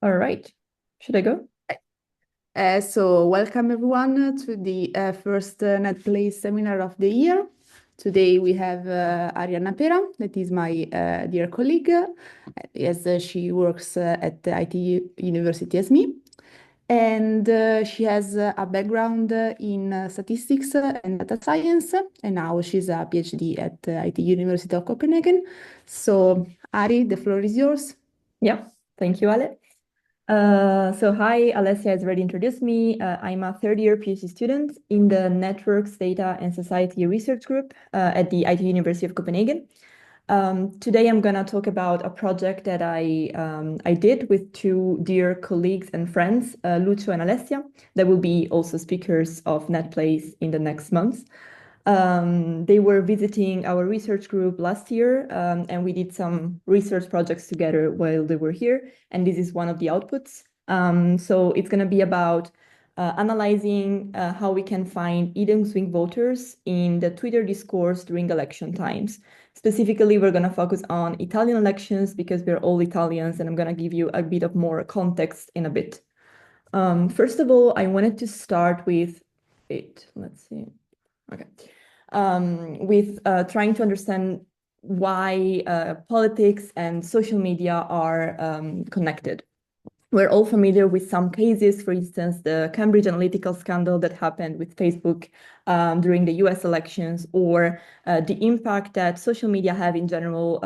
All right. Should I go? So welcome everyone to the first NetPlay seminar of the year. Today we have Arianna Pera, that is my dear colleague, as she works at the IT University as me. And she has a background in statistics and data science, and now she's a PhD at the IT University of Copenhagen. So Ari, the floor is yours. Yeah. Thank you, Ale. So hi, Alessia has already introduced me. I'm a third-year PhD student in the Networks, Data, and Society Research Group at the IT University of Copenhagen. Today, I'm going to talk about a project that I did with two dear colleagues and friends, Lucio and Alessia, that will be also speakers of NetPlace in the next months. They were visiting our research group last year, and we did some research projects together while they were here. And this is one of the outputs. So it's going to be about analyzing how we can find hidden swing voters in the Twitter discourse during election times. Specifically, we're going to focus on Italian elections because we're all Italians, and I'm going to give you a bit of more context in a bit. First of all, I wanted to start with it. Let's see. Okay. With trying to understand why politics and social media are connected. We're all familiar with some cases, for instance, the Cambridge Analytica scandal that happened with Facebook during the US elections, or the impact that social media have in general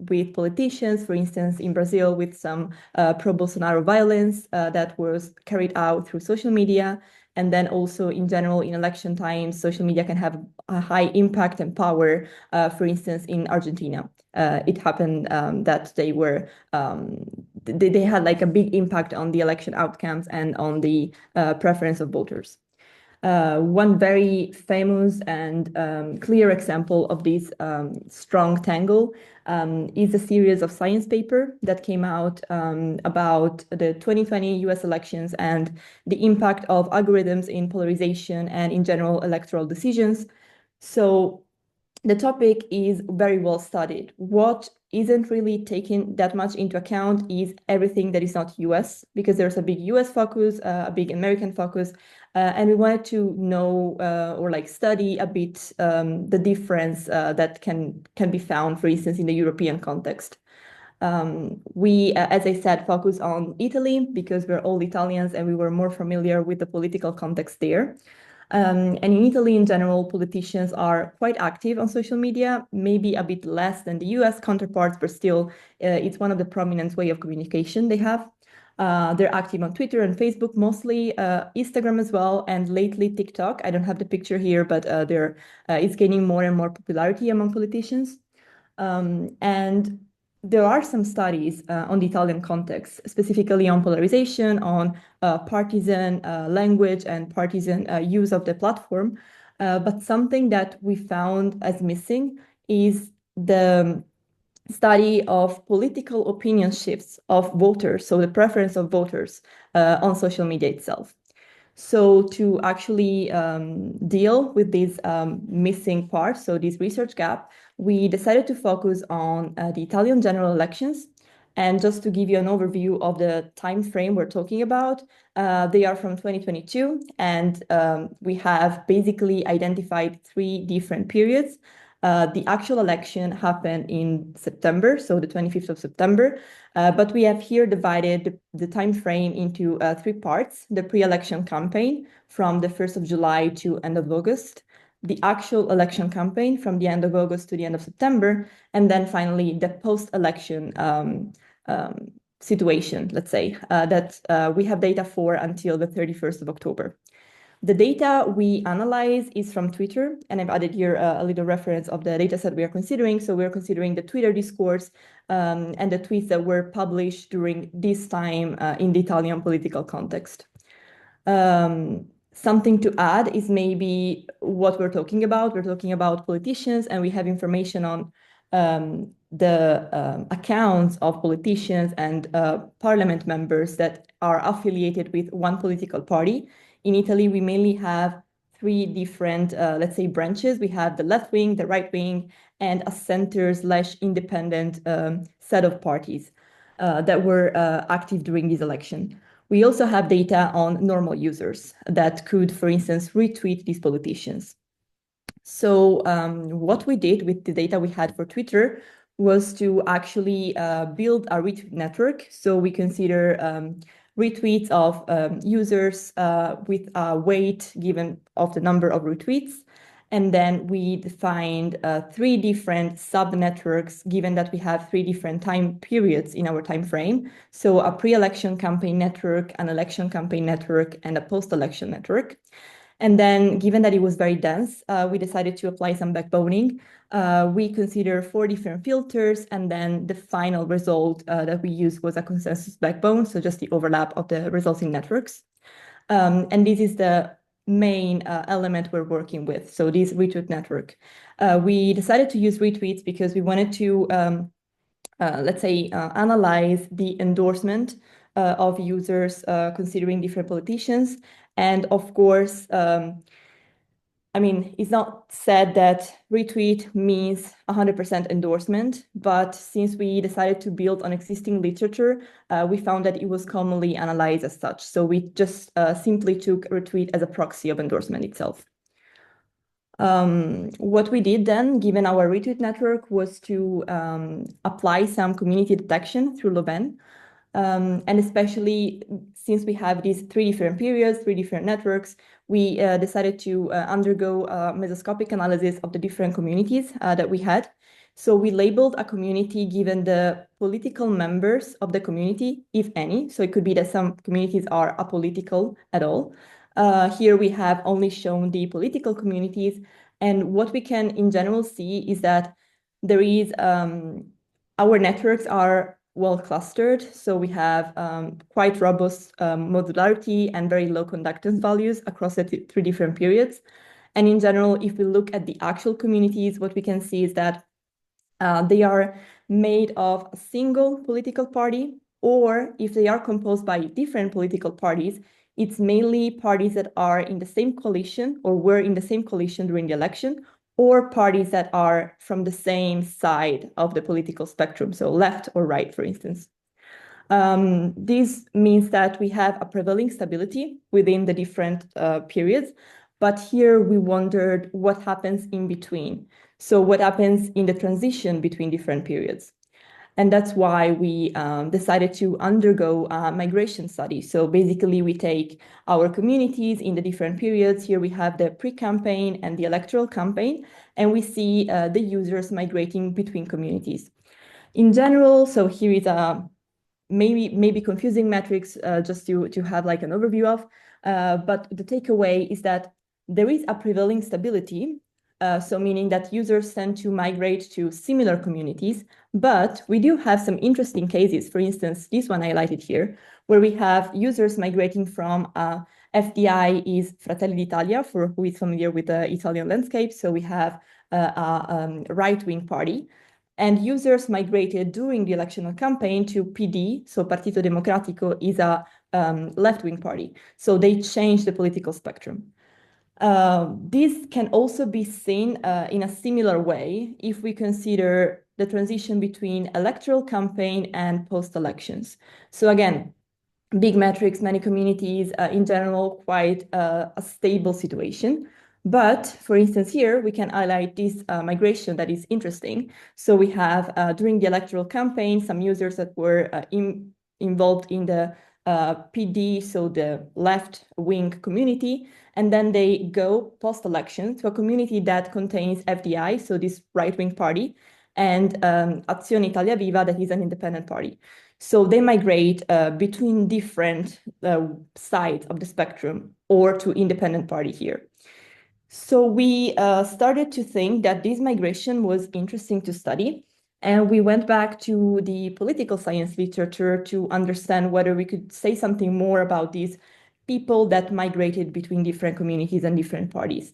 with politicians, for instance, in Brazil with some pro-Bolsonaro violence that was carried out through social media. And then also in general, in election times, social media can have a high impact and power, for instance, in Argentina. It happened that they had like a big impact on the election outcomes and on the preference of voters. One very famous and clear example of this strong tangle is a series of science paper that came out about the 2020 US elections and the impact of algorithms in polarization and in general electoral decisions. So the topic is very well studied. What isn't really taken that much into account is everything that is not US, because there's a big US focus, a big American focus, and we wanted to know or like study a bit the difference that can be found, for instance, in the European context. We, as I said, focus on Italy because we're all Italians and we were more familiar with the political context there. And in Italy, in general, politicians are quite active on social media, maybe a bit less than the US counterparts, but still, it's one of the prominent way of communication they have. They're active on Twitter and Facebook mostly, Instagram as well, and lately TikTok. I don't have the picture here, but it's gaining more and more popularity among politicians. And there are some studies on the Italian context, specifically on polarization, on partisan language and partisan use of the platform. But something that we found as missing is the study of political opinion shifts of voters, so the preference of voters on social media itself. So to actually deal with this missing part, so this research gap, we decided to focus on the Italian general elections. And just to give you an overview of the time frame we're talking about, they are from 2022, and we have basically identified three different periods. The actual election happened in September, so the 25th of September. But we have here divided the time frame into three parts: the pre-election campaign from the 1st of July to end of August, the actual election campaign from the end of August to the end of September, and then finally the post-election situation, let's say, that we have data for until the 31st of October. The data we analyze is from Twitter, and I've added here a little reference of the data set we are considering. So we're considering the Twitter discourse and the tweets that were published during this time in the Italian political context. Something to add is maybe what we're talking about. We're talking about politicians, and we have information on the accounts of politicians and parliament members that are affiliated with one political party. In Italy, we mainly have three different, let's say, branches. We have the left wing, the right wing, and a center/independent set of parties. that were active during this election. We also have data on normal users that could, for instance, retweet these politicians. So what we did with the data we had for Twitter was to actually build a retweet network. So we consider retweets of users with a weight given of the number of retweets. And then we defined 3 different sub-networks, given that we have 3 different time periods in our time frame. So a pre-election campaign network, an election campaign network, and a post-election network. And then, given that it was very dense, we decided to apply some backboning. We considered 4 different filters, and then the final result that we used was a consensus backbone, so just the overlap of the resulting networks. And this is the main element we're working with, so this retweet network. We decided to use retweets because we wanted to, let's say, analyze the endorsement of users considering different politicians. And of course, I mean, it's not said that retweet means 100% endorsement, but since we decided to build on existing literature, we found that it was commonly analyzed as such. So we just simply took retweet as a proxy of endorsement itself. What we did then, given our retweet network, was to apply some community detection through Loven. And especially since we have these 3 different periods, 3 different networks, we decided to undergo a mesoscopic analysis of the different communities that we had. So we labeled a community given the political members of the community, if any. So it could be that some communities are apolitical at all. Here we have only shown the political communities. And what we can in general see is that there is, our networks are well clustered. So we have quite robust modularity and very low conductance values across the 3 different periods. And in general, if we look at the actual communities, what we can see is that they are made of a single political party, or if they are composed by different political parties, it's mainly parties that are in the same coalition or were in the same coalition during the election, or parties that are from the same side of the political spectrum, so left or right, for instance. This means that we have a prevailing stability within the different periods, but here we wondered what happens in between. So what happens in the transition between different periods? And that's why we decided to undergo a migration study. So basically, we take our communities in the different periods. Here we have the pre-campaign and the electoral campaign, and we see the users migrating between communities. In general, so here is a maybe confusing metrics just to have like an overview of, but the takeaway is that there is a prevailing stability. So meaning that users tend to migrate to similar communities, but we do have some interesting cases. For instance, this one highlighted here, where we have users migrating from FDI is Fratelli d'Italia, for who is familiar with the Italian landscape. So we have a right-wing party, and users migrated during the electoral campaign to PD, so Partito Democratico is a left-wing party. So they changed the political spectrum. This can also be seen in a similar way if we consider the transition between electoral campaign and post-elections. So again, big metrics, many communities, in general, quite a stable situation. But for instance, here we can highlight this migration that is interesting. So we have during the electoral campaign, some users that were involved in the PD, so the left-wing community, and then they go post-election to a community that contains FDI, so this right-wing party, and Azione Italia Viva, that is an independent party. So they migrate between different sides of the spectrum or to independent party here. So we started to think that this migration was interesting to study. And we went back to the political science literature to understand whether we could say something more about these people that migrated between different communities and different parties.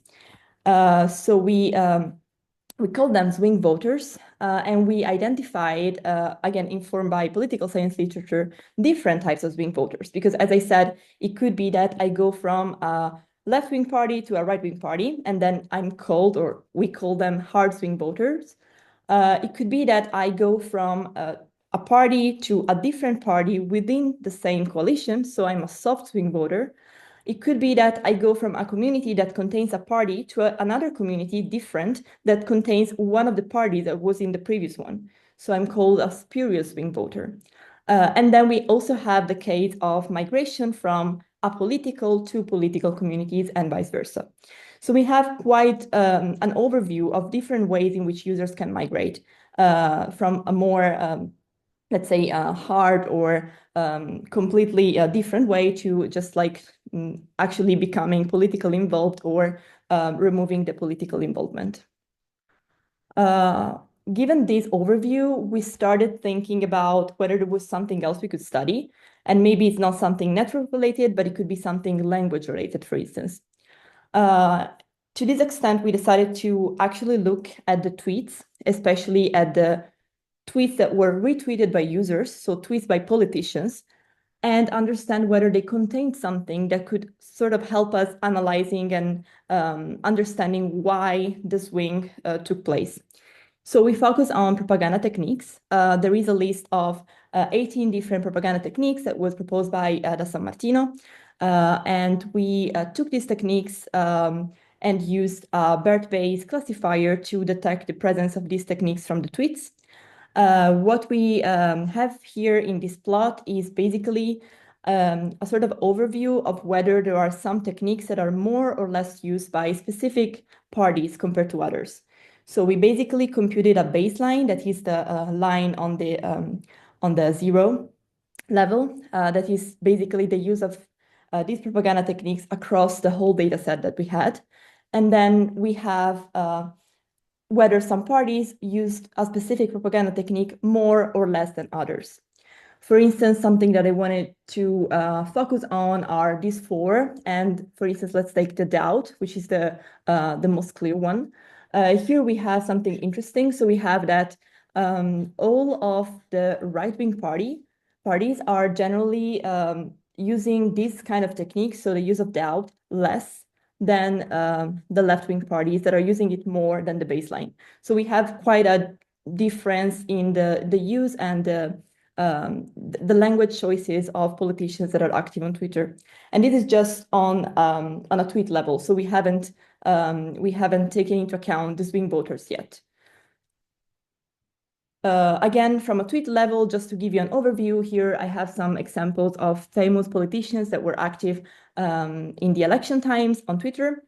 So we called them swing voters, and we identified, again, informed by political science literature, different types of swing voters. Because as I said, it could be that I go from a left-wing party to a right-wing party, and then I'm called, or we call them hard swing voters. It could be that I go from a party to a different party within the same coalition, so I'm a soft swing voter. It could be that I go from a community that contains a party to another community different that contains one of the parties that was in the previous one. So I'm called a spurious swing voter. And then we also have the case of migration from apolitical to political communities and vice versa. So we have quite an overview of different ways in which users can migrate from a more let's say, hard or completely different way to just like actually becoming politically involved or removing the political involvement. Given this overview, we started thinking about whether there was something else we could study. And maybe it's not something network related, but it could be something language related, for instance. To this extent, we decided to actually look at the tweets, especially at the tweets that were retweeted by users, so tweets by politicians, and understand whether they contained something that could sort of help us analyzing and understanding why the swing took place. So we focus on propaganda techniques. There is a list of 18 different propaganda techniques that was proposed by Da San Martino. And we took these techniques and used a BERT-based classifier to detect the presence of these techniques from the tweets. What we have here in this plot is basically a sort of overview of whether there are some techniques that are more or less used by specific parties compared to others. So we basically computed a baseline that is the line on the zero level. That is basically the use of these propaganda techniques across the whole data set that we had. And then we have whether some parties used a specific propaganda technique more or less than others. For instance, something that I wanted to focus on are these four. And for instance, let's take the doubt, which is the most clear one. Here we have something interesting. So we have that all of the right-wing parties are generally using this kind of technique, so the use of doubt, less than the left-wing parties that are using it more than the baseline. So we have quite a difference in the use and the language choices of politicians that are active on Twitter. And this is just on a tweet level. So we haven't taken into account the swing voters yet. Again, from a tweet level, just to give you an overview here, I have some examples of famous politicians that were active in the election times on Twitter.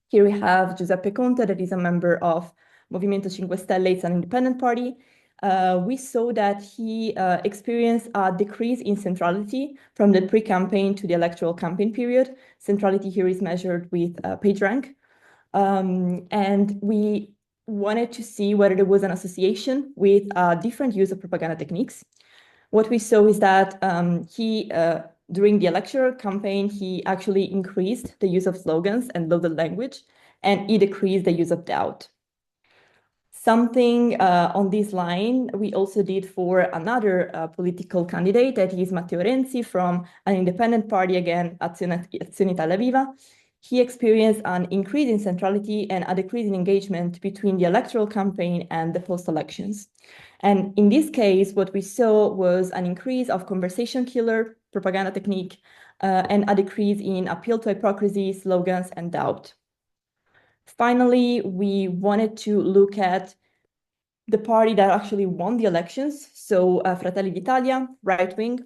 Here we have Giuseppe Conte, that is a member of Movimento 5 Stelle, it's an independent party. We saw that he experienced a decrease in centrality from the pre-campaign to the electoral campaign period. Centrality here is measured with PageRank. And we wanted to see whether there was an association with different use of propaganda techniques. What we saw is that during the electoral campaign, he actually increased the use of slogans and loaded language, and he decreased the use of doubt. Something on this line we also did for another political candidate, that is Matteo Renzi from an independent party, again, Azione Italia Viva. He experienced an increase in centrality and a decrease in engagement between the electoral campaign and the post-elections. And in this case, what we saw was an increase of conversation killer propaganda technique and a decrease in appeal to hypocrisy, slogans, and doubt. Finally, we wanted to look at the party that actually won the elections. So Fratelli d'Italia, right-wing.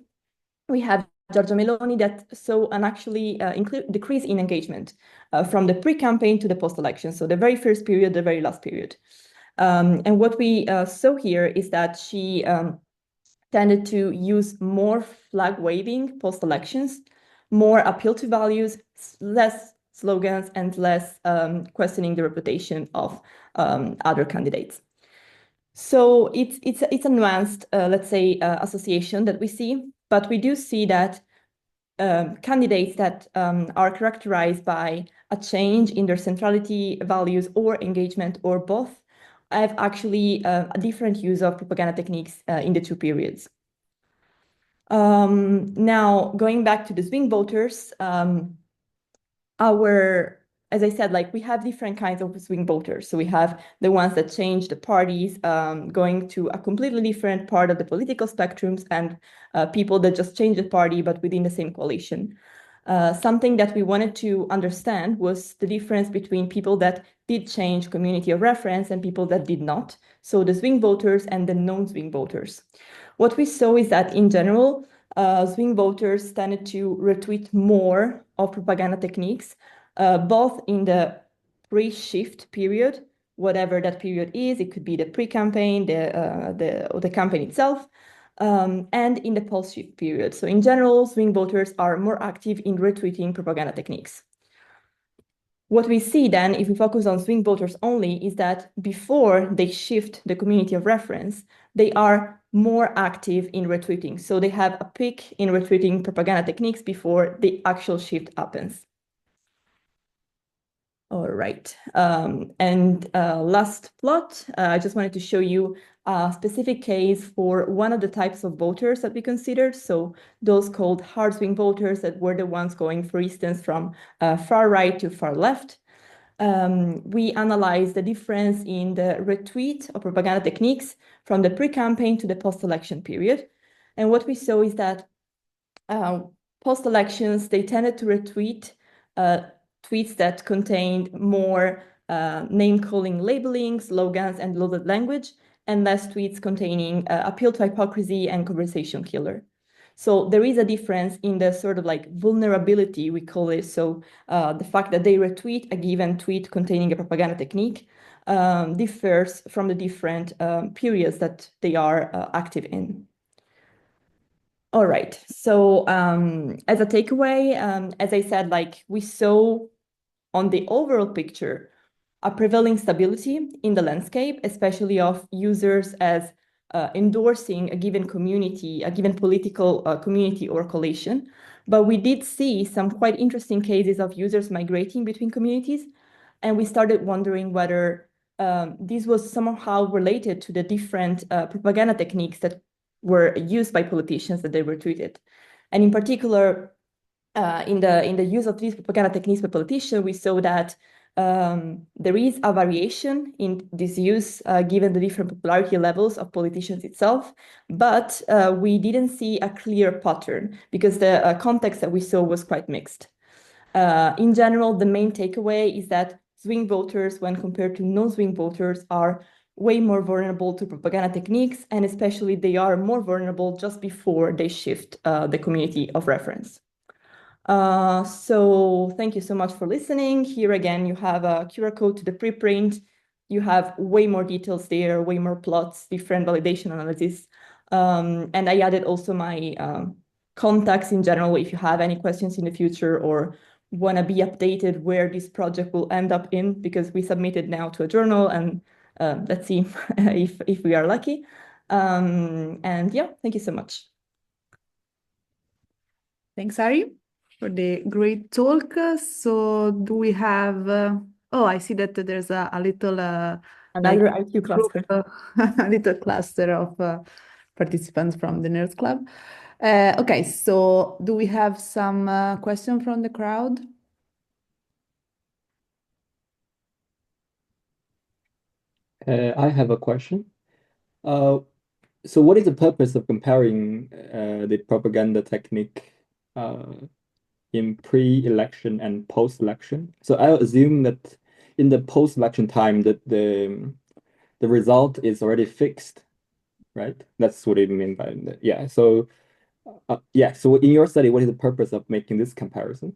We have Giorgia Meloni that saw an actually decrease in engagement from the pre-campaign to the post-election. So the very first period, the very last period. And what we saw here is that she tended to use more flag waving post-elections, more appeal to values, less slogans, and less questioning the reputation of other candidates. So it's a nuanced, let's say, association that we see, but we do see that candidates that are characterized by a change in their centrality, values, or engagement, or both, have actually a different use of propaganda techniques in the two periods. Now, going back to the swing voters, as as I said, like we have different kinds of swing voters. So we have the ones that change the parties, going to a completely different part of the political spectrums, and people that just change the party, but within the same coalition. Something that we wanted to understand was the difference between people that did change community of reference and people that did not. So the swing voters and the non-swing voters. What we saw is that in general, swing voters tended to retweet more of propaganda techniques, both in the pre-shift period, whatever that period is. It could be the pre-campaign, or the campaign itself, and in the post-shift period. So in general, swing voters are more active in retweeting propaganda techniques. What we see then, if we focus on swing voters only, is that before they shift the community of reference, they are more active in retweeting. So they have a peak in retweeting propaganda techniques before the actual shift happens. All right. And last plot, I just wanted to show you a specific case for one of the types of voters that we considered. So those called hard swing voters that were the ones going, for instance, from far right to far left. We analyzed the difference in the retweet of propaganda techniques from the pre-campaign to the post-election period. And what we saw is that post-elections, they tended to retweet tweets that contained more name-calling labeling, slogans, and loaded language, and less tweets containing appeal to hypocrisy and conversation killer. So there is a difference in the sort of like vulnerability, we call it. So the fact that they retweet a given tweet containing a propaganda technique differs from the different periods that they are active in. All right. So as a takeaway, as I said, like we saw on the overall picture, a prevailing stability in the landscape, especially of users as endorsing a given community, a given political community or coalition. But we did see some quite interesting cases of users migrating between communities. And we started wondering whether this was somehow related to the different propaganda techniques that were used by politicians that they were tweeted. And in particular, in the use of these propaganda techniques by politicians, we saw that there is a variation in this use given the different popularity levels of politicians itself, but we didn't see a clear pattern because the context that we saw was quite mixed. In general, the main takeaway is that swing voters, when compared to non-swing voters, are way more vulnerable to propaganda techniques, and especially they are more vulnerable just before they shift the community of reference. So thank you so much for listening. Here again, you have a QR code to the preprint. You have way more details there, way more plots, different validation analysis. And I added also my contacts in general if you have any questions in the future or want to be updated where this project will end up in, because we submitted now to a journal, and let's see if we are lucky. And yeah, thank you so much. Thanks, Ari, for the great talk. So do we have, oh, I see that there's a little another IQ cluster. A little cluster of participants from the Nerds Club. Okay, so do we have some question from the crowd? I have a question. So what is the purpose of comparing the propaganda technique in pre-election and post-election? So I assume that in the post-election time that the result is already fixed, right? That's what I mean by that. Yeah. So yeah. So in your study, what is the purpose of making this comparison?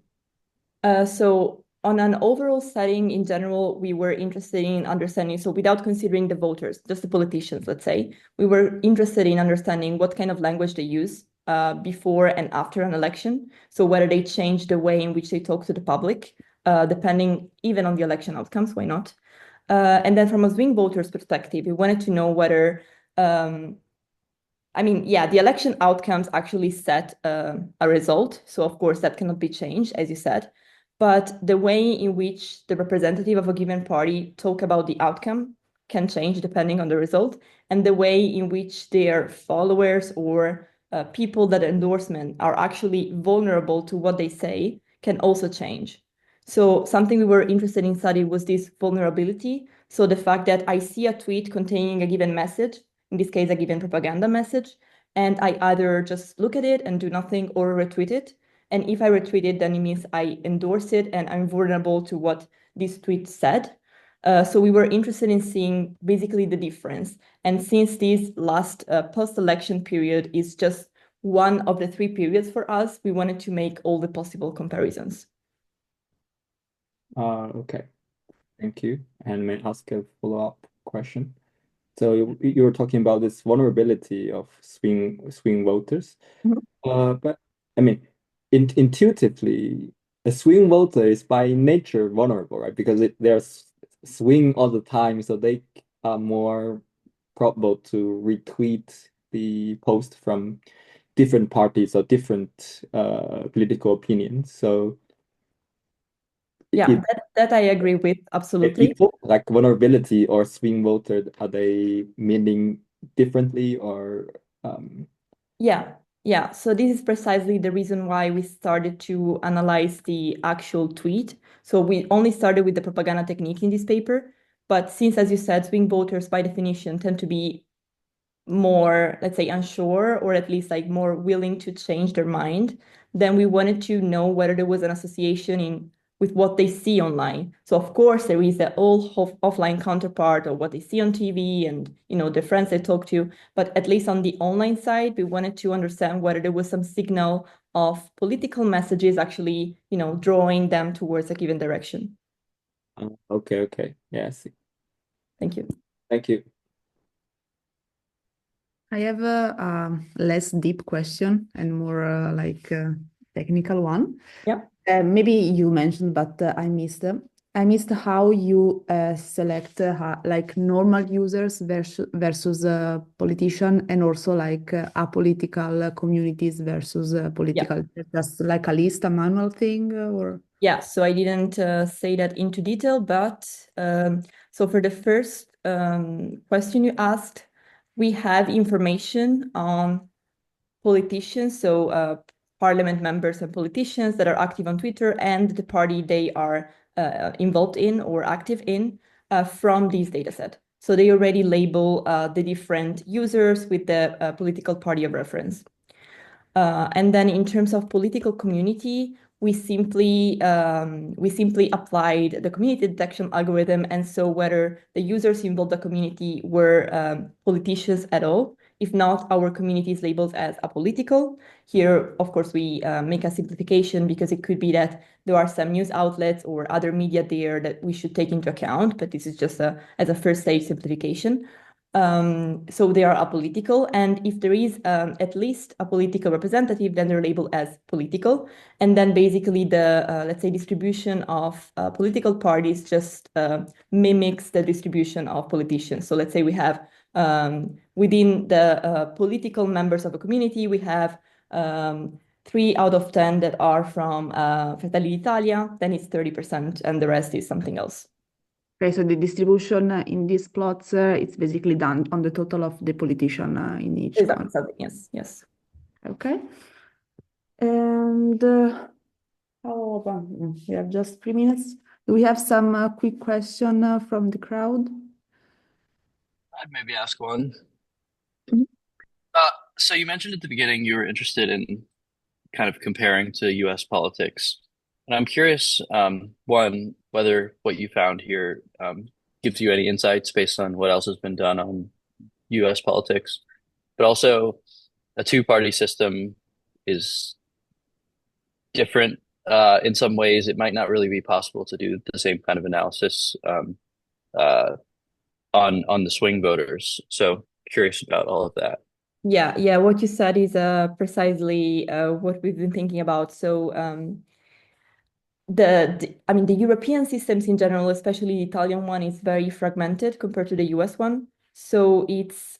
So on an overall setting in general, we were interested in understanding, so without considering the voters, just the politicians, let's say, we were interested in understanding what kind of language they use before and after an election. So whether they change the way in which they talk to the public, depending even on the election outcomes, why not? And then from a swing voters perspective, we wanted to know whether, I mean, yeah, the election outcomes actually set a result. So of course that cannot be changed, as you said. But the way in which the representative of a given party talk about the outcome can change depending on the result, and the way in which their followers or people that endorsement are actually vulnerable to what they say can also change. So something we were interested in studying was this vulnerability. So the fact that I see a tweet containing a given message, in this case, a given propaganda message, and I either just look at it and do nothing or retweet it. And if I retweet it, then it means I endorse it and I'm vulnerable to what this tweet said. So we were interested in seeing basically the difference. And since this last post-election period is just one of the 3 periods for us, we wanted to make all the possible comparisons. Okay, thank you. And may I ask a follow-up question? So you were talking about this vulnerability of swing voters. But I mean, intuitively, a swing voter is by nature vulnerable, right? Because they're swing all the time, so they are more probable to retweet the post from different parties or different political opinions. So Yeah, that I agree with, absolutely. equal, like vulnerability or swing voter, are they meaning differently or Yeah. So this is precisely the reason why we started to analyze the actual tweet. So we only started with the propaganda technique in this paper, but since, as you said, swing voters by definition tend to be more, let's say, unsure, or at least like more willing to change their mind, then we wanted to know whether there was an association with what they see online. So of course there is the old offline counterpart of what they see on TV and the friends they talk to, but at least on the online side, we wanted to understand whether there was some signal of political messages actually, drawing them towards a given direction. Okay. Yeah, I see. Thank you. Thank you. I have a less deep question and more technical one. Yeah. Maybe you mentioned, but I missed. I missed how you select like normal users versus politician, and also like apolitical communities versus political. Just like a list, a manual thing, or Yeah, so I didn't say that into detail, but so for the first question you asked, we have information on politicians, so parliament members and politicians that are active on Twitter and the party they are involved in or active in from these data set. So they already label the different users with the political party of reference. And then in terms of political community, we simply applied the community detection algorithm, and so whether the users involved the community were politicians at all. If not, our community is labeled as apolitical. Here, of course, we make a simplification because it could be that there are some news outlets or other media there that we should take into account, but this is just as a first stage simplification. So they are apolitical, and if there is at least a political representative, then they're labeled as political. And then basically the, let's say, distribution of political parties just mimics the distribution of politicians. So let's say we have within the political members of a community, we have 3 out of 10 that are from Fratelli d'Italia, then it's 30%, and the rest is something else. okay, so the distribution in these plots, it's basically done on the total of the politician in each one. Exactly. Yes. Okay. And we have just 3 minutes. Do we have some quick question from the crowd? I'd maybe ask one. Mhm. So you mentioned at the beginning you were interested in kind of comparing to US politics. And I'm curious, one, whether what you found here gives you any insights based on what else has been done on US politics, but also a two-party system is different. In some ways, it might not really be possible to do the same kind of analysis on the swing voters. So curious about all of that. Yeah. What you said is precisely what we've been thinking about. So the European systems in general, especially the Italian one, is very fragmented compared to the US one. So it's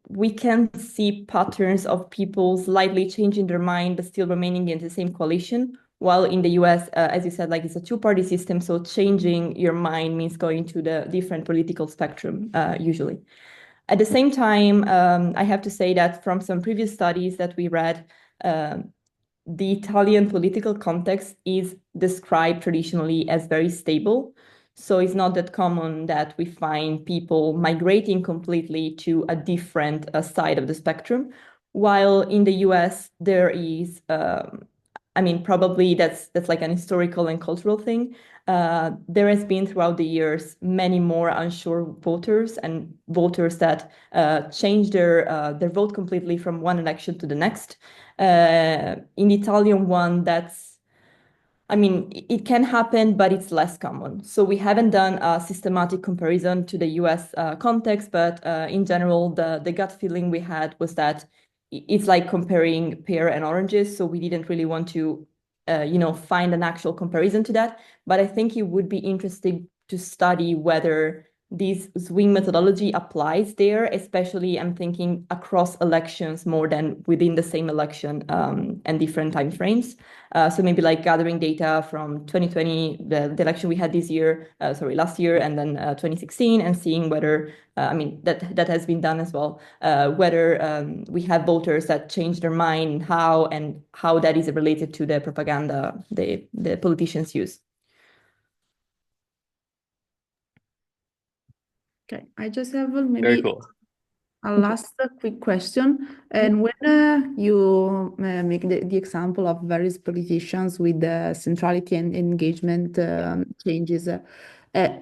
we can see patterns of people slightly changing their mind but still remaining in the same coalition. While in the US, as you said, like it's a two-party system, so changing your mind means going to the different political spectrum usually. At the same time, I have to say that from some previous studies that we read, the Italian political context is described traditionally as very stable. So it's not that common that we find people migrating completely to a different side of the spectrum. While in the US, there is, I mean, probably that's like an historical and cultural thing. There has been throughout the years many more unsure voters and voters that changed their vote completely from one election to the next. In the Italian one, I mean, it can happen, but it's less common. So we haven't done a systematic comparison to the US context, but in general, the gut feeling we had was that it's like comparing pear and oranges. So we didn't really want to, find an actual comparison to that. But I think it would be interesting to study whether this swing methodology applies there, especially I'm thinking across elections more than within the same election and different time frames. So maybe like gathering data from 2020, the election we had last year, and then 2016, and seeing whether, I mean, that has been done as well, whether we have voters that change their mind, and how that is related to the propaganda the politicians use. Okay, I just have Very maybe cool. a last quick question. And when you make the example of various politicians with the centrality and engagement changes,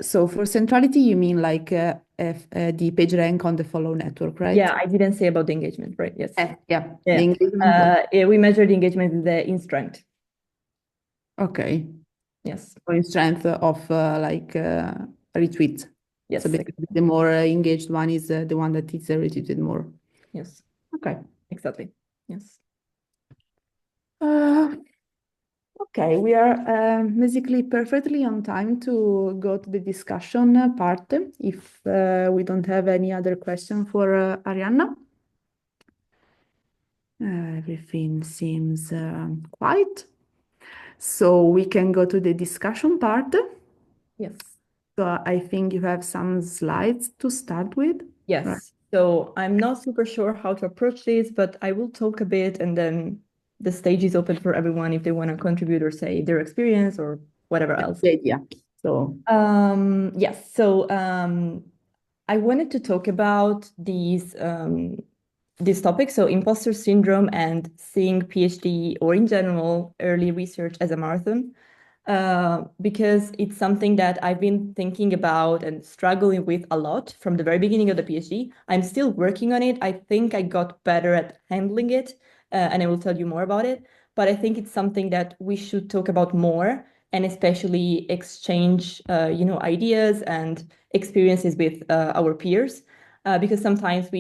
so for centrality, you mean like the page rank on the follow network, right? Yeah, I didn't say about the engagement, right? Yes. Yeah, Yeah. the engagement. We measure the engagement in strength. Okay. Yes. Or in strength of retweet. Yes. So basically, the more engaged one is the one that is retweeted more. Yes. Okay. Exactly. Yes. Okay, we are basically perfectly on time to go to the discussion part. If we don't have any other question for Arianna. Everything seems quiet. So we can go to the discussion part. Yes. So I think you have some slides to start with. Yes. Right. So I'm not super sure how to approach this, but I will talk a bit, and then the stage is open for everyone if they want to contribute or say their experience or whatever else. Yeah. So yes. So I wanted to talk about these topics, so imposter syndrome and seeing PhD or in general early research as a marathon. Because it's something that I've been thinking about and struggling with a lot from the very beginning of the PhD. I'm still working on it. I think I got better at handling it, and I will tell you more about it. But I think it's something that we should talk about more, and especially exchange, ideas and experiences with our peers, because sometimes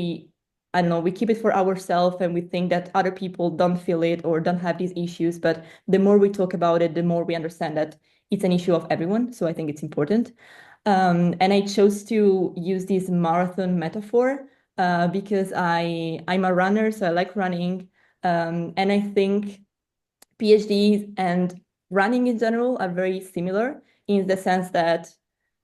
I don't know, we keep it for ourselves and we think that other people don't feel it or don't have these issues. But the more we talk about it, the more we understand that it's an issue of everyone. So I think it's important. And I chose to use this marathon metaphor because I'm a runner, so I like running. And I think PhDs and running in general are very similar in the sense that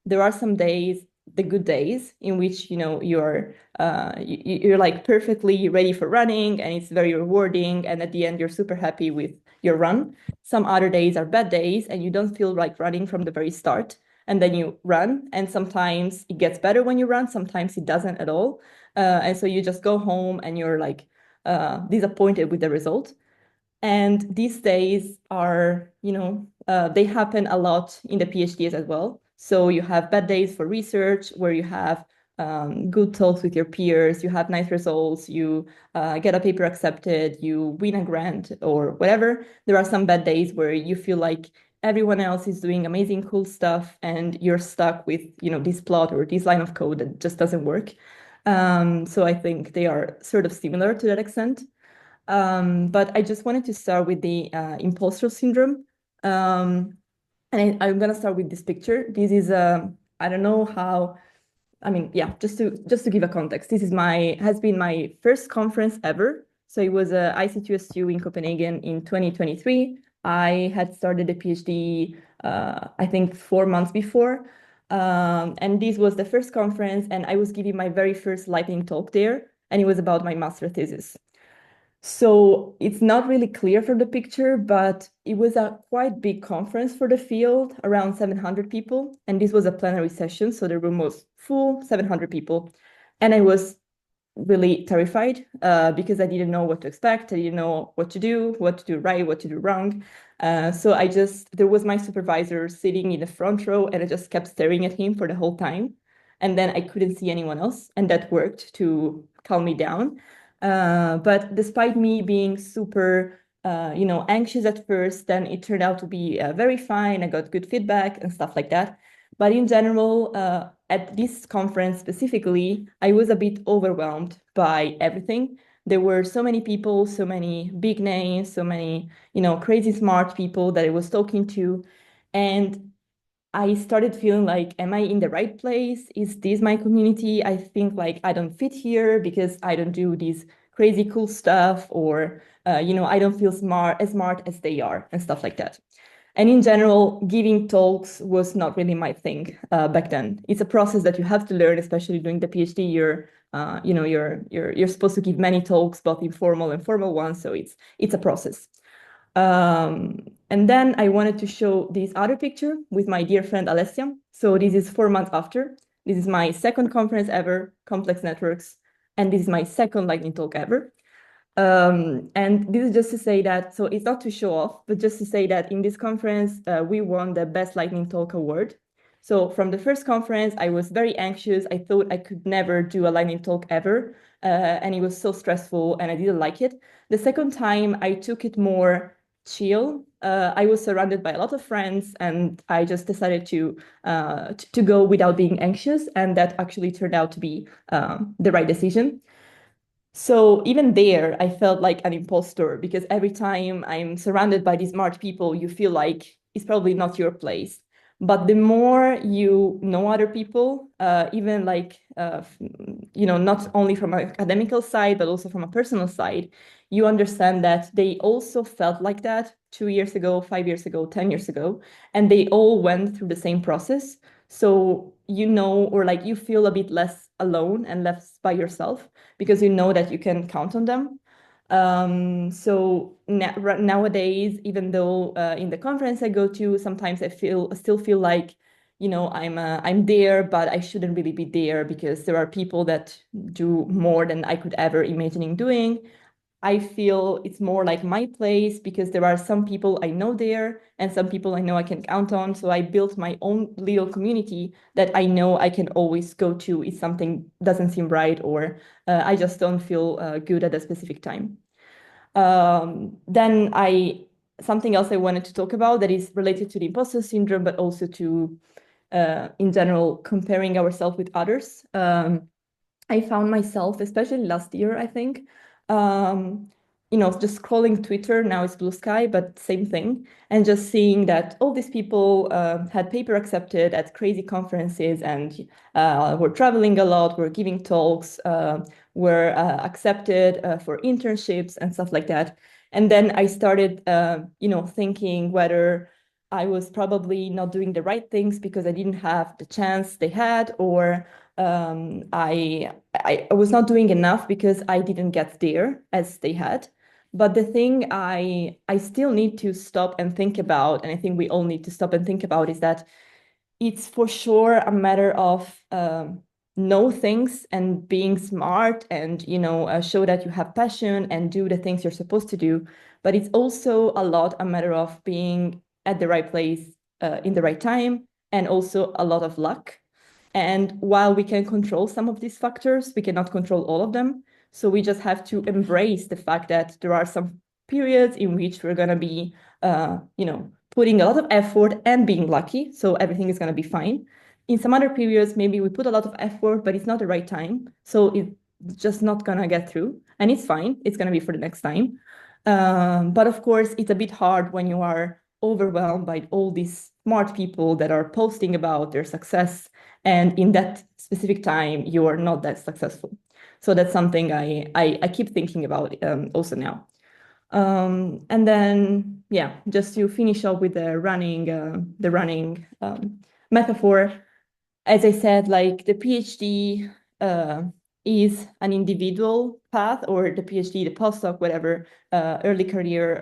there are some days, the good days, in which you're like perfectly ready for running and it's very rewarding, and at the end you're super happy with your run. Some other days are bad days and you don't feel like running from the very start, and then you run, and sometimes it gets better when you run, sometimes it doesn't at all, and so you just go home and you're like disappointed with the result. And these days are, they happen a lot in the PhDs as well. So you have bad days for research where you have good talks with your peers, you have nice results, you get a paper accepted, you win a grant or whatever. There are some bad days where you feel like everyone else is doing amazing, cool stuff, and you're stuck with, this plot or this line of code that just doesn't work. So I think they are sort of similar to that extent. But I just wanted to start with the imposter syndrome. And I'm going to start with this picture. This is, I don't know how, I mean, yeah, just to give a context, this has been my first conference ever. So it was a IC2SU in Copenhagen in 2023. I had started a PhD, I think 4 months before. And this was the first conference, and I was giving my very first lightning talk there, and it was about my master thesis. So it's not really clear from the picture, but it was a quite big conference for the field, around 700 people. And this was a plenary session, so the room was full, 700 people. And I was really terrified because I didn't know what to expect. I didn't know what to do right, what to do wrong. So there was my supervisor sitting in the front row, and I just kept staring at him for the whole time. And then I couldn't see anyone else, and that worked to calm me down. But despite me being super, anxious at first, then it turned out to be very fine. I got good feedback and stuff like that. But in general, at this conference specifically, I was a bit overwhelmed by everything. There were so many people, so many big names, so many, crazy smart people that I was talking to. And I started feeling like, am I in the right place? Is this my community? I think like I don't fit here because I don't do this crazy cool stuff, or I don't feel smart as they are, and stuff like that. And in general, giving talks was not really my thing back then. It's a process that you have to learn, especially during the PhD. You're supposed to give many talks, both informal and formal ones. So it's a process. And then I wanted to show this other picture with my dear friend Alessia. So this is 4 months after. This is my second conference ever, Complex Networks, and this is my second lightning talk ever. And this is just to say that, so it's not to show off, but just to say that in this conference, we won the Best Lightning Talk Award. So from the first conference, I was very anxious. I thought I could never do a lightning talk ever. And it was so stressful and I didn't like it. The second time, I took it more chill. I was surrounded by a lot of friends, and I just decided to go without being anxious. And that actually turned out to be the right decision. So even there, I felt like an imposter because every time I'm surrounded by these smart people, you feel like it's probably not your place. But the more you know other people, even like, not only from an academical side, but also from a personal side, you understand that they also felt like that 2 years ago, 5 years ago, 10 years ago, and they all went through the same process. So, or like you feel a bit less alone and less by yourself because you know that you can count on them. So nowadays, even though in the conference I go to, sometimes I still feel like, I'm there, but I shouldn't really be there because there are people that do more than I could ever imagining doing. I feel it's more like my place because there are some people I know there and some people I know I can count on. So I built my own little community that I know I can always go to if something doesn't seem right, or I just don't feel good at a specific time. Then something else I wanted to talk about that is related to the imposter syndrome, but also to, in general, comparing ourselves with others. I found myself, especially last year, I think, just scrolling Twitter. Now it's Blue Sky, but same thing. And just seeing that all these people had paper accepted at crazy conferences and were traveling a lot, were giving talks, were accepted for internships and stuff like that. And then I started, thinking whether I was probably not doing the right things because I didn't have the chance they had, or I was not doing enough because I didn't get there as they had. But the thing I still need to stop and think about, and I think we all need to stop and think about, is that it's for sure a matter of know things and being smart and show that you have passion and do the things you're supposed to do. But it's also a lot a matter of being at the right place in the right time, and also a lot of luck. And while we can control some of these factors, we cannot control all of them. So we just have to embrace the fact that there are some periods in which we're going to be, putting a lot of effort and being lucky. So everything is going to be fine. In some other periods, maybe we put a lot of effort, but it's not the right time. So it's just not going to get through. And it's fine. It's going to be for the next time. But of course, it's a bit hard when you are overwhelmed by all these smart people that are posting about their success, and in that specific time you are not that successful. So that's something I keep thinking about also now. And then, yeah, just to finish up with the running metaphor, as I said, like the PhD is an individual path, or the PhD, the postdoc, whatever, early career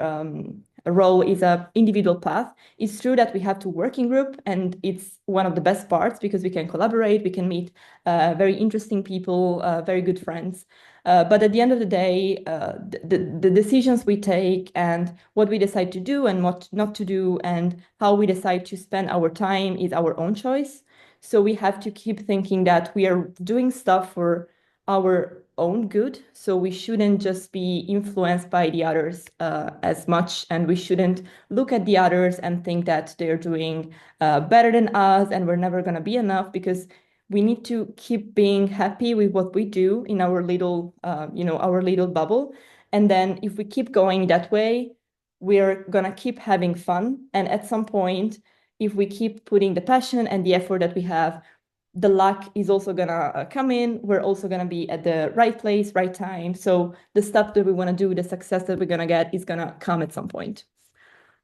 role is a individual path. It's true that we have to work in group, and it's one of the best parts because we can collaborate, we can meet very interesting people, very good friends. But at the end of the day, the decisions we take and what we decide to do and what not to do and how we decide to spend our time is our own choice. So we have to keep thinking that we are doing stuff for our own good. So we shouldn't just be influenced by the others as much, and we shouldn't look at the others and think that they're doing better than us and we're never going to be enough, because we need to keep being happy with what we do in our little, our little bubble. And then if we keep going that way, we're going to keep having fun. And at some point, if we keep putting the passion and the effort that we have, the luck is also gonna come in. We're also gonna be at the right place, right time. So the stuff that we want to do, the success that we're gonna get is gonna come at some point.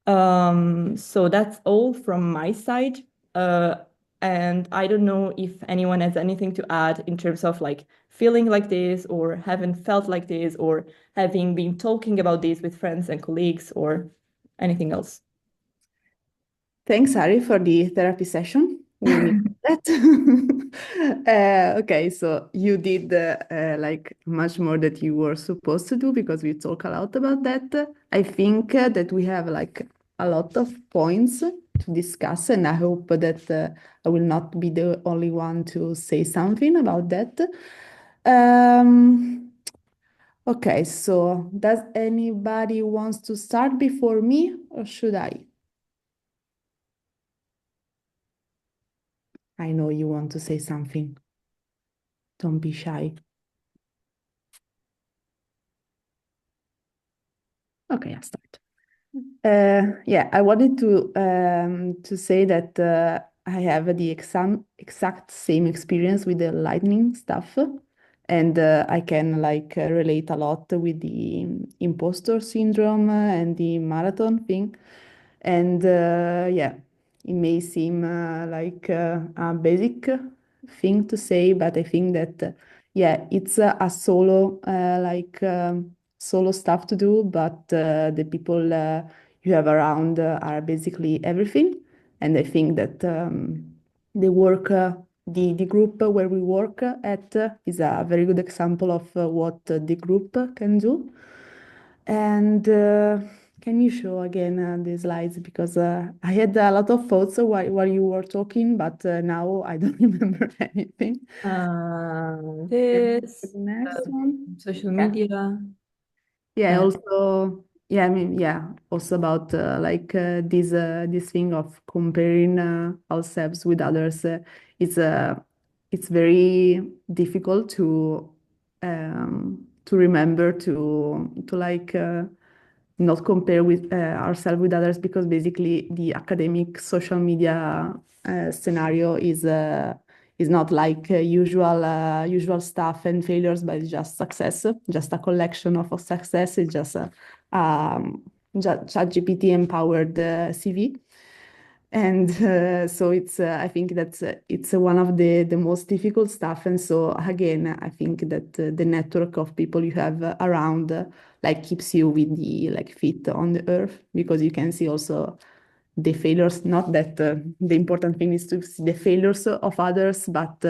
So that's all from my side. And I don't know if anyone has anything to add in terms of like feeling like this, or having felt like this, or having been talking about this with friends and colleagues, or anything else. Thanks, Ari, for the therapy session. We need that. Okay, so you did like much more that you were supposed to do, because we talk a lot about that. I think that we have like a lot of points to discuss, and I hope that I will not be the only one to say something about that. Okay, so does anybody wants to start before me, or should I? I know you want to say something. Don't be shy. Okay, I'll start. Yeah, I wanted to say that I have the exact same experience with the lightning stuff, and I can like relate a lot with the imposter syndrome and the marathon thing. And yeah, it may seem like a basic thing to say, but I think that yeah, it's a solo solo stuff to do, but the people you have around are basically everything. And I think that the work, the group where we work at is a very good example of what the group can do. And can you show again the slides? Because I had a lot of thoughts while you were talking, but now I don't remember anything. This The next one. social Yeah. media. Yeah, also, yeah, I mean, yeah, also about like this thing of comparing ourselves with others. It's very difficult to remember to like not compare with ourselves with others, because basically the academic social media scenario is not like usual stuff and failures, but it's just success, just a collection of success. It's just a ChatGPT empowered CV. And so it's I think that's it's one of the most difficult stuff. And so again, I think that the network of people you have around like keeps you with the like feet on the earth, because you can see also the failures. Not that the important thing is to see the failures of others, but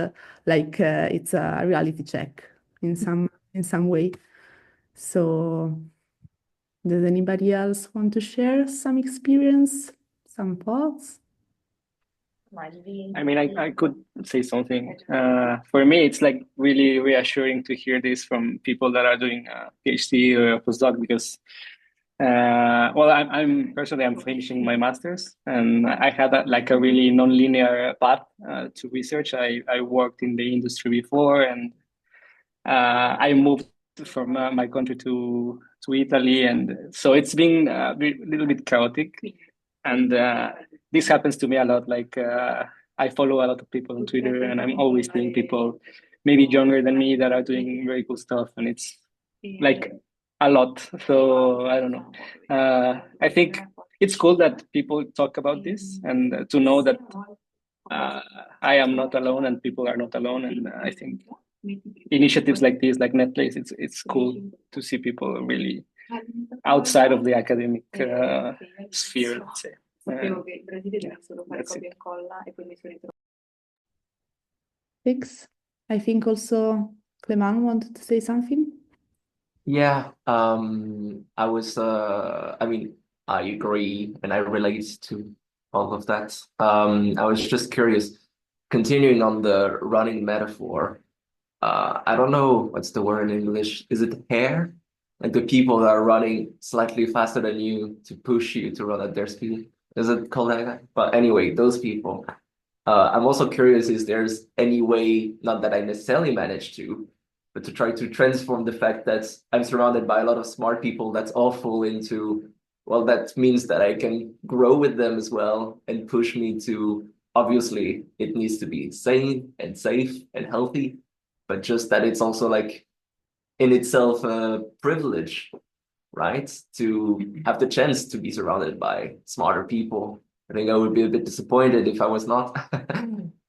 like it's a reality check in some way. So does anybody else want to share some experience, some thoughts? I mean, I could say something. For me, it's like really reassuring to hear this from people that are doing a PhD or a postdoc, because, well, I'm personally, I'm finishing my master's, and I had like a really non-linear path to research. I worked in the industry before, and I moved from my country to Italy, and so it's been a little bit chaotic. And this happens to me a lot. Like I follow a lot of people on Twitter, and I'm always seeing people maybe younger than me that are doing very cool stuff, and it's like a lot. So I don't know. I think it's cool that people talk about this, and to know that I am not alone and people are not alone. And I think initiatives like this, like Netflix, it's cool to see people really outside of the academic sphere, let's say. That's it. Thanks. I think also Clement wanted to say something. Yeah, I mean, I agree and I relate to all of that. I was just curious, continuing on the running metaphor, I don't know what's the word in English. Is it hair? Like the people that are running slightly faster than you to push you to run at their speed. Is it called that? But anyway, those people. I'm also curious, is there's any way, not that I necessarily managed to, but to try to transform the fact that I'm surrounded by a lot of smart people that's awful into, well, that means that I can grow with them as well and push me to, obviously, it needs to be sane and safe and healthy, but just that it's also like in itself a privilege, right? To have the chance to be surrounded by smarter people. I think I would be a bit disappointed if I was not.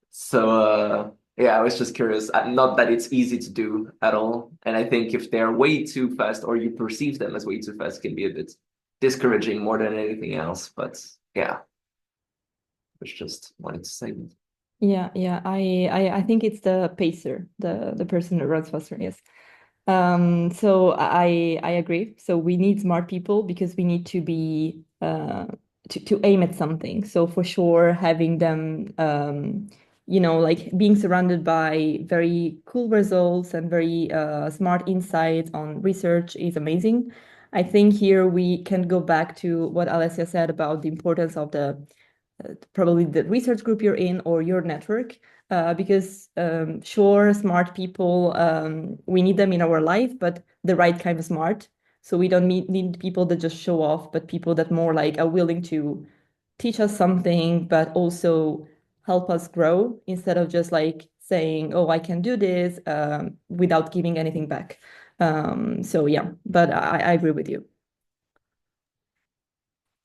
So yeah, I was just curious. Not that it's easy to do at all. And I think if they're way too fast or you perceive them as way too fast can be a bit discouraging more than anything else. But yeah, I was just wanted to say that. Yeah, I think it's the pacer, the person that runs faster. Yes. So I agree. So we need smart people because we need to be to aim at something. So for sure, having them, like being surrounded by very cool results and very smart insights on research is amazing. I think here we can go back to what Alessia said about the importance of the probably the research group you're in or your network. Because sure, smart people, we need them in our life, but the right kind of smart. So we don't need people that just show off, but people that more like are willing to teach us something, but also help us grow instead of just like saying, oh, I can do this without giving anything back. So yeah, but I agree with you.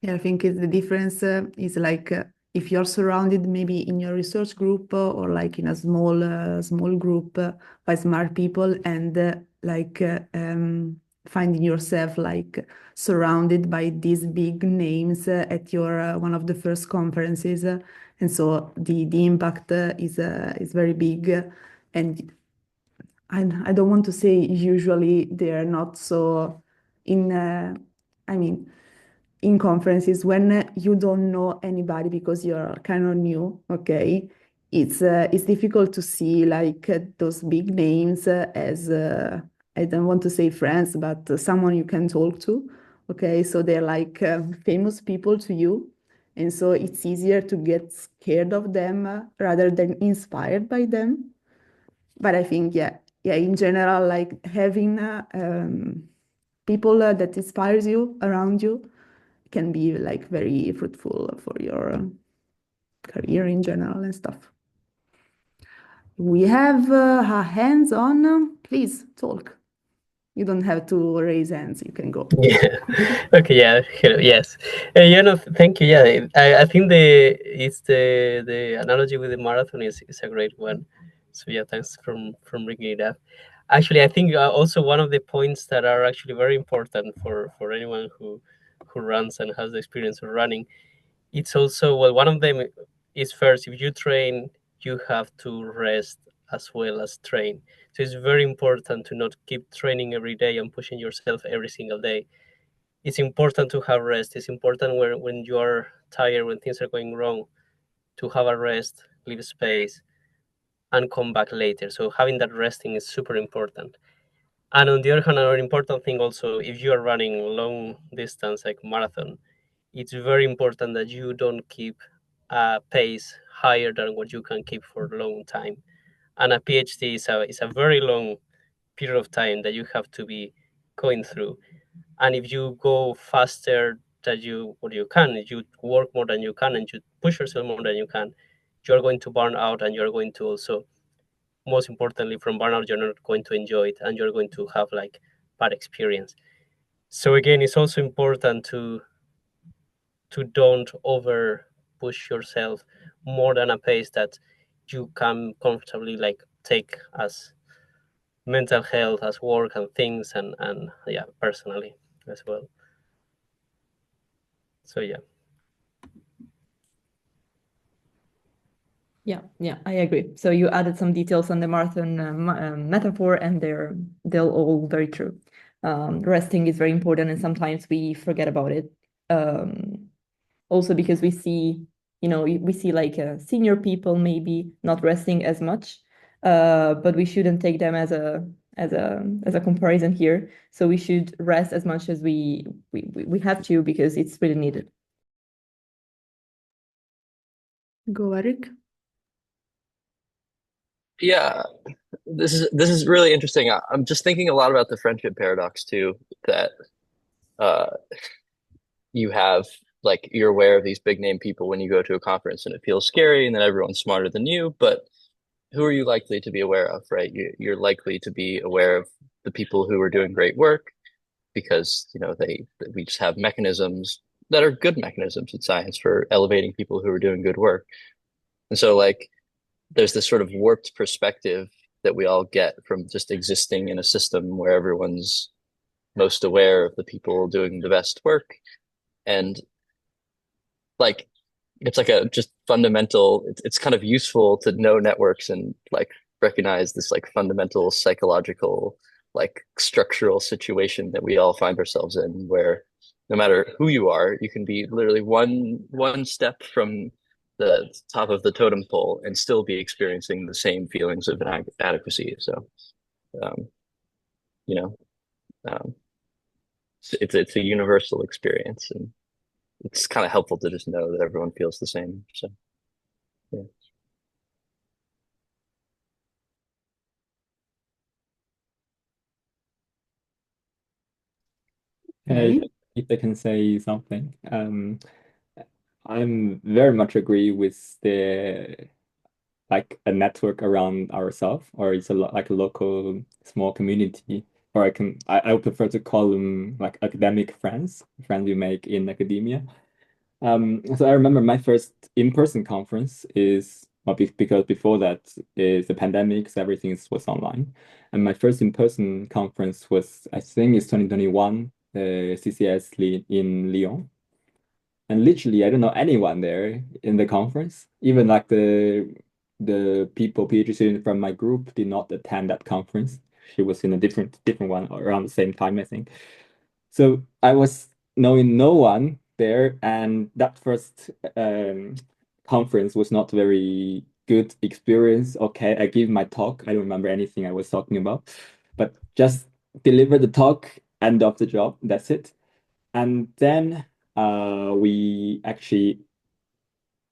Yeah, I think the difference is like if you're surrounded maybe in your research group or like in a small group by smart people and finding yourself like surrounded by these big names at your one of the first conferences, and so the impact is very big, and I don't want to say usually they're not so in. I mean in conferences when you don't know anybody because you're kind of new, okay? It's difficult to see like those big names as I don't want to say friends, but someone you can talk to, okay? So they're like famous people to you, and so it's easier to get scared of them rather than inspired by them. But I think yeah, in general, like having people that inspires you around you can be like very fruitful for your career in general and stuff. We have our hands on. Please talk. You don't have to raise hands. You can go. Yeah. Okay. Yeah. Yes. Thank you. Yeah. I think the analogy with the marathon is a great one. So yeah, thanks from bringing it up. Actually, I think also one of the points that are actually very important for anyone who runs and has the experience of running, it's also, well, one of them is first, if you train, you have to rest as well as train. So it's very important to not keep training every day and pushing yourself every single day. It's important to have rest. It's important when you are tired, when things are going wrong, to have a rest, leave space, and come back later. So having that resting is super important. And on the other hand, another important thing also, if you are running long distance like marathon, it's very important that you don't keep a pace higher than what you can keep for a long time. And a PhD is a very long period of time that you have to be going through. And if you go faster than you can, you work more than you can, and you push yourself more than you can, you're going to burn out, and you're going to also, most importantly, from burnout, you're not going to enjoy it, and you're going to have like bad experience. So again, it's also important to don't over push yourself more than a pace that you can comfortably like take as mental health as work and things, and yeah, personally as well. So yeah. Yeah, I agree. So you added some details on the marathon metaphor, and they're all very true. Resting is very important, and sometimes we forget about it. Also because we see, we see like senior people maybe not resting as much, but we shouldn't take them as a comparison here. So we should rest as much as we have to, because it's really needed. Go, Eric. Yeah, this is really interesting. I'm just thinking a lot about the friendship paradox too, that you have, like, you're aware of these big name people when you go to a conference and it feels scary and then everyone's smarter than you, but who are you likely to be aware of, right? You're likely to be aware of the people who are doing great work because, we just have mechanisms that are good mechanisms in science for elevating people who are doing good work. And so, like, there's this sort of warped perspective that we all get from just existing in a system where everyone's most aware of the people doing the best work. And like, it's like a just fundamental, it's kind of useful to know networks and like recognize this like fundamental psychological, like structural situation that we all find ourselves in, where no matter who you are, you can be literally one step from the top of the totem pole and still be experiencing the same feelings of inadequacy. So, um, you know, um, it's a universal experience, and it's kind of helpful to just know that everyone feels the same. So, yeah. Okay. If I can say something, I'm very much agree with the like a network around ourselves, or it's like a local small community, or I would prefer to call them like academic friends you make in academia. So I remember my first in-person conference is well, because before that is the pandemic, so everything was online. And my first in-person conference was, I think it's 2021, the CCS in Lyon. And literally, I don't know anyone there in the conference. Even like the people, PhD students from my group did not attend that conference. She was in a different one around the same time, I think. So I was knowing no one there, and that first conference was not very good experience. Okay, I gave my talk. I don't remember anything I was talking about, but just deliver the talk, end of the job. That's it. And then we actually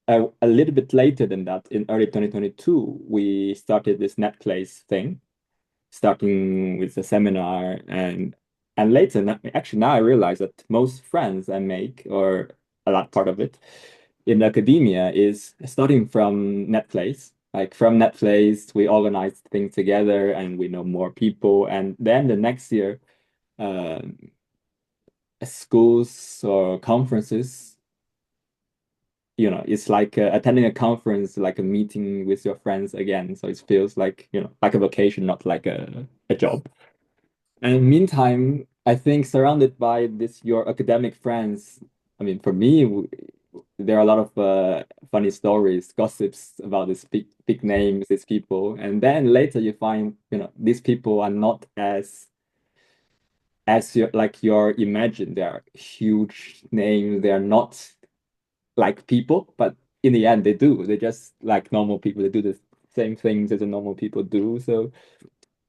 a little bit later than that, in early 2022, we started this NetPlace thing, starting with a seminar, and later, actually now I realize that most friends I make, or a lot part of it in academia, is starting from NetPlace. Like from NetPlace, we organize things together and we know more people. And then the next year, schools or conferences, it's like attending a conference, like a meeting with your friends again. So it feels like, like a vacation, not like a job. And meantime, I think surrounded by your academic friends, I mean, for me, there are a lot of funny stories, gossips about these big names, these people. And then later you find, these people are not as you're imagined. They are huge names. They are not like people, but in the end they do. They just like normal people. They do the same things as the normal people do. So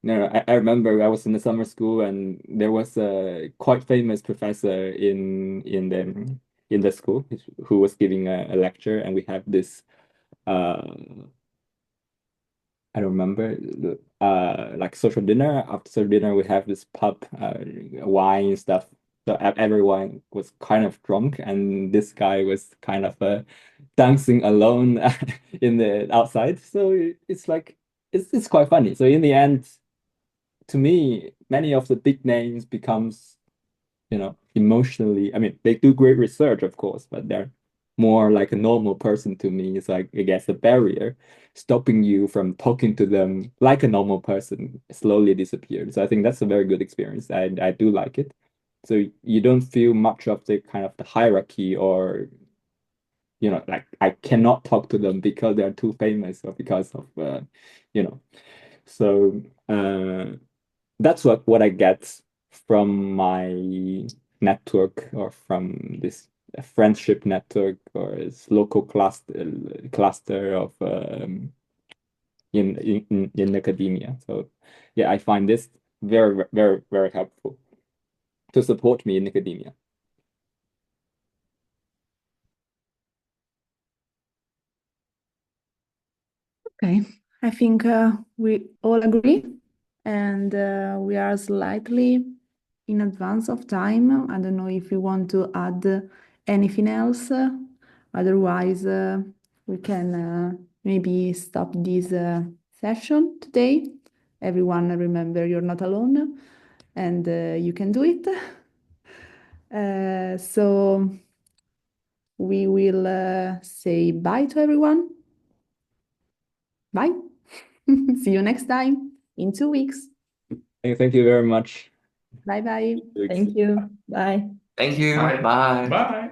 no, I remember I was in the summer school and there was a quite famous professor in the school who was giving a lecture, and we have this I don't remember like social dinner. After social dinner, we have this pub, wine stuff. So everyone was kind of drunk, and this guy was kind of dancing alone in the outside. So it's like it's quite funny. So in the end, to me, many of the big names becomes, emotionally. I mean, they do great research, of course, but they're more like a normal person to me is like, I guess, a barrier stopping you from talking to them like a normal person slowly disappeared. So I think that's a very good experience. I do like it. So you don't feel much of the kind of the hierarchy or, you know, like I cannot talk to them because they're too famous or because of, you know. So that's what I get from my network or from this friendship network or this local cluster of in academia. So yeah, I find this very, very, very helpful to support me in academia. Okay, I think we all agree, and we are slightly in advance of time. I don't know if you want to add anything else. Otherwise, we can maybe stop this session today. Everyone, remember you're not alone, and you can do it. So we will say bye to everyone. Bye. See you next time in 2 weeks. Thank you very much. Bye bye. Thank you. Bye. Thank you. Bye. Bye. Bye.